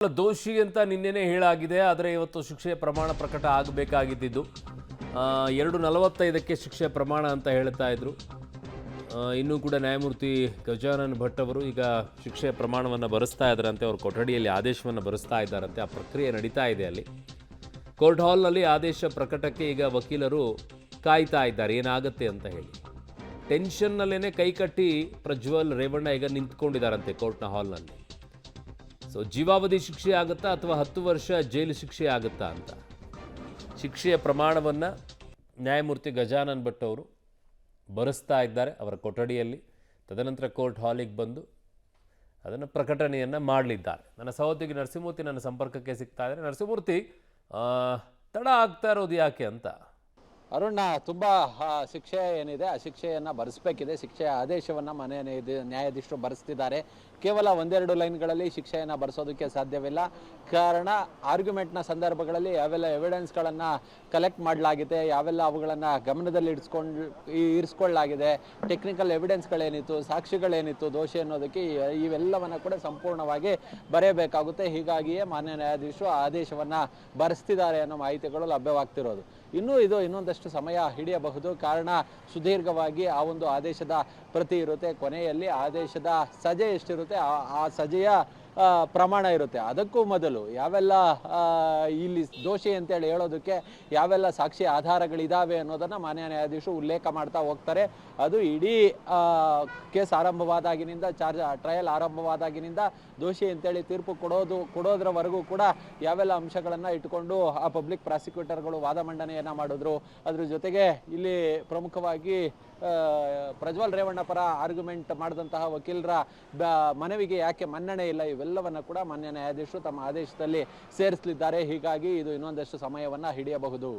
ದೋಷಿ ಅಂತ ನಿನ್ನೆನೇ ಹೇಳಾಗಿದೆ. ಆದರೆ ಇವತ್ತು ಶಿಕ್ಷೆಯ ಪ್ರಮಾಣ ಪ್ರಕಟ ಆಗಬೇಕಾಗಿದ್ದು 2:45ಕ್ಕೆ ಶಿಕ್ಷೆಯ ಪ್ರಮಾಣ ಅಂತ ಹೇಳ್ತಾ ಇದ್ರು. ಇನ್ನೂ ಕೂಡ ನ್ಯಾಯಮೂರ್ತಿ ಗಜಾನನ್ ಭಟ್ ಅವರು ಈಗ ಶಿಕ್ಷೆಯ ಪ್ರಮಾಣವನ್ನು ಬರೆಸ್ತಾ ಇದ್ದಾರಂತೆ. ಅವರು ಕೊಠಡಿಯಲ್ಲಿ ಆದೇಶವನ್ನು ಬರೆಸ್ತಾ ಇದ್ದಾರಂತೆ. ಆ ಪ್ರಕ್ರಿಯೆ ನಡೀತಾ ಇದೆ ಅಲ್ಲಿ ಕೋರ್ಟ್ ಹಾಲ್ನಲ್ಲಿ. ಆದೇಶ ಪ್ರಕಟಕ್ಕೆ ಈಗ ವಕೀಲರು ಕಾಯ್ತಾ ಇದ್ದಾರೆ ಏನಾಗುತ್ತೆ ಅಂತ ಹೇಳಿ. ಟೆನ್ಷನ್ನಲ್ಲೇ ಕೈಕಟ್ಟಿ ಪ್ರಜ್ವಲ್ ರೇವಣ್ಣ ಈಗ ನಿಂತ್ಕೊಂಡಿದ್ದಾರಂತೆ ಕೋರ್ಟ್ನ ಹಾಲ್ನಲ್ಲಿ. ಸೊ ಜೀವಾವಧಿ ಶಿಕ್ಷೆ ಆಗುತ್ತಾ ಅಥವಾ 10 ವರ್ಷ ಜೈಲು ಶಿಕ್ಷೆ ಆಗುತ್ತಾ ಅಂತ ಶಿಕ್ಷೆಯ ಪ್ರಮಾಣವನ್ನು ನ್ಯಾಯಮೂರ್ತಿ ಗಜಾನನ್ ಭಟ್ ಅವರು ಬರೆಸ್ತಾ ಇದ್ದಾರೆ ಅವರ ಕೊಠಡಿಯಲ್ಲಿ. ತದನಂತರ ಕೋರ್ಟ್ ಹಾಲಿಗೆ ಬಂದು ಅದನ್ನು ಪ್ರಕಟಣೆಯನ್ನು ಮಾಡಲಿದ್ದಾರೆ. ನನ್ನ ಸಹೋದ್ಯೋಗಿ ನರಸಿಂಹಮೂರ್ತಿ ನನ್ನ ಸಂಪರ್ಕಕ್ಕೆ ಸಿಗ್ತಾ ಇದ್ದಾರೆ. ನರಸಿಂಹಮೂರ್ತಿ, ತಡ ಆಗ್ತಾ ಇರೋದು ಯಾಕೆ ಅಂತ? ಅರುಣ್, ತುಂಬ ಶಿಕ್ಷೆ ಏನಿದೆ ಆ ಶಿಕ್ಷೆಯನ್ನು ಬರೆಸಬೇಕಿದೆ. ಶಿಕ್ಷೆಯ ಆದೇಶವನ್ನು ಮನೆ ನ್ಯಾಯಾಧೀಶರು ಬರೆಸ್ತಿದ್ದಾರೆ. ಕೇವಲ ಒಂದೆರಡು ಲೈನ್ಗಳಲ್ಲಿ ಶಿಕ್ಷೆಯನ್ನು ಬರೆಸೋದಕ್ಕೆ ಸಾಧ್ಯವಿಲ್ಲ. ಕಾರಣ ಆರ್ಗ್ಯುಮೆಂಟ್ನ ಸಂದರ್ಭಗಳಲ್ಲಿ ಯಾವೆಲ್ಲ ಎವಿಡೆನ್ಸ್ಗಳನ್ನು ಕಲೆಕ್ಟ್ ಮಾಡಲಾಗಿದೆ, ಯಾವೆಲ್ಲ ಅವುಗಳನ್ನು ಗಮನದಲ್ಲಿ ಇರಿಸ್ಕೊಳ್ಳಲಾಗಿದೆ, ಟೆಕ್ನಿಕಲ್ ಎವಿಡೆನ್ಸ್ಗಳೇನಿತ್ತು, ಸಾಕ್ಷಿಗಳೇನಿತ್ತು ದೋಷಿ ಅನ್ನೋದಕ್ಕೆ, ಇವೆಲ್ಲವನ್ನು ಕೂಡ ಸಂಪೂರ್ಣವಾಗಿ ಬರೆಯಬೇಕಾಗುತ್ತೆ. ಹೀಗಾಗಿಯೇ ಮಾನ್ಯ ನ್ಯಾಯಾಧೀಶರು ಆದೇಶವನ್ನು ಬರೆಸ್ತಿದ್ದಾರೆ ಅನ್ನೋ ಮಾಹಿತಿಗಳು ಲಭ್ಯವಾಗ್ತಿರೋದು. ಇನ್ನೊಂದಷ್ಟು ಸಮಯ ಹಿಡಿಯಬಹುದು. ಕಾರಣ ಸುದೀರ್ಘವಾಗಿ ಆ ಒಂದು ಆದೇಶದ ಪ್ರತಿ ಇರುತ್ತೆ. ಕೊನೆಯಲ್ಲಿ ಆದೇಶದ ಸಜೆ ಎಷ್ಟಿರುತ್ತೆ ಆ ಸಜೆಯ ಪ್ರಮಾಣ ಇರುತ್ತೆ. ಅದಕ್ಕೂ ಮೊದಲು ಯಾವೆಲ್ಲ ಇಲ್ಲಿ ದೋಷಿ ಅಂತೇಳಿ ಹೇಳೋದಕ್ಕೆ ಯಾವೆಲ್ಲ ಸಾಕ್ಷಿ ಆಧಾರಗಳಿದ್ದಾವೆ ಅನ್ನೋದನ್ನು ಮಾನ್ಯ ನ್ಯಾಯಾಧೀಶರು ಉಲ್ಲೇಖ ಮಾಡ್ತಾ ಹೋಗ್ತಾರೆ. ಅದು ಇಡೀ ಕೇಸ್ ಆರಂಭವಾದಾಗಿನಿಂದ, ಟ್ರಯಲ್ ಆರಂಭವಾದಾಗಿನಿಂದ ದೋಷಿ ಅಂತೇಳಿ ತೀರ್ಪು ಕೊಡೋದ್ರವರೆಗೂ ಕೂಡ ಯಾವೆಲ್ಲ ಅಂಶಗಳನ್ನು ಇಟ್ಕೊಂಡು ಆ ಪಬ್ಲಿಕ್ ಪ್ರಾಸಿಕ್ಯೂಟರ್ಗಳು ವಾದ ಮಂಡನೆಯನ್ನು ಮಾಡಿದ್ರು. ಅದ್ರ ಜೊತೆಗೆ ಇಲ್ಲಿ ಪ್ರಮುಖವಾಗಿ ಪ್ರಜ್ವಲ್ ರೇವಣ್ಣ ಪರ ಆರ್ಗ್ಯುಮೆಂಟ್ ಮಾಡಿದಂತಹ ವಕೀಲರ ಮನವಿಗೆ ಯಾಕೆ ಮನ್ನಣೆ ಇಲ್ಲ, ಇವೆಲ್ಲವನ್ನು ಕೂಡ ಮಾನ್ಯ ನ್ಯಾಯಾಧೀಶರು ತಮ್ಮ ಆದೇಶದಲ್ಲಿ ಸೇರಿಸಲಿದ್ದಾರೆ. ಹೀಗಾಗಿ ಇದು ಇನ್ನೊಂದಷ್ಟು ಸಮಯವನ್ನು ಹಿಡಿಯಬಹುದು.